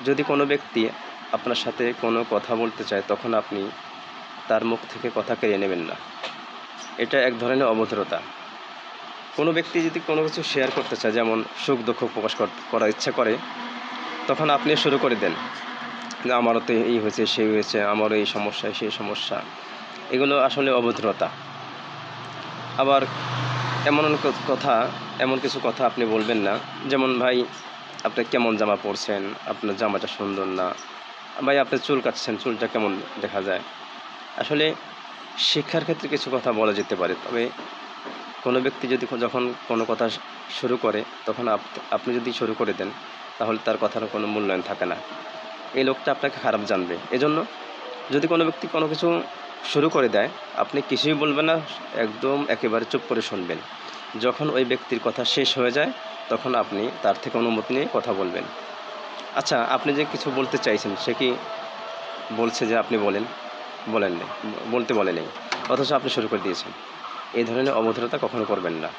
যদি কোনো ব্যক্তি আপনার সাথে কোনো কথা বলতে চায়, তখন আপনি তার মুখ থেকে কথা কেড়ে নেবেন না। এটা এক ধরনের অভদ্রতা। কোনো ব্যক্তি যদি কোনো কিছু শেয়ার করতে চায়, যেমন সুখ দুঃখ প্রকাশ করার ইচ্ছা করে, তখন আপনি শুরু করে দেন যে আমারও তো এই হয়েছে, সেই হয়েছে, আমারও এই সমস্যা, সেই সমস্যা। এগুলো আসলে অভদ্রতা। আবার এমন কিছু কথা আপনি বলবেন না, যেমন ভাই আপনি কেমন জামা পরছেন, আপনার জামাটা সুন্দর না, ভাই আপনি চুল কাটছেন, চুলটা কেমন দেখা যায়। আসলে শিক্ষার ক্ষেত্রে কিছু কথা বলা যেতে পারে, তবে কোনো ব্যক্তি যদি যখন কোনো কথা শুরু করে, তখন আপনি যদি শুরু করে দেন, তাহলে তার কথার কোনো মূল্যায়ন থাকে না। এই লোকটা আপনাকে খারাপ জানবে। এজন্য যদি কোনো ব্যক্তি কোনো কিছু শুরু করে দেয়, আপনি কিছুই বলবেন না, একদম একেবারে চুপ করে শুনবেন। যখন ওই ব্যক্তির কথা শেষ হয়ে যায়, তখন আপনি তার থেকে অনুমতি নিয়ে কথা বলবেন। আচ্ছা, আপনি যে কিছু বলতে চাইছেন, সে কি বলছে যে আপনি বলতে বলে নেই, অথচ আপনি শুরু করে দিয়েছেন। এই ধরনের অভদ্রতা কখনো করবেন না।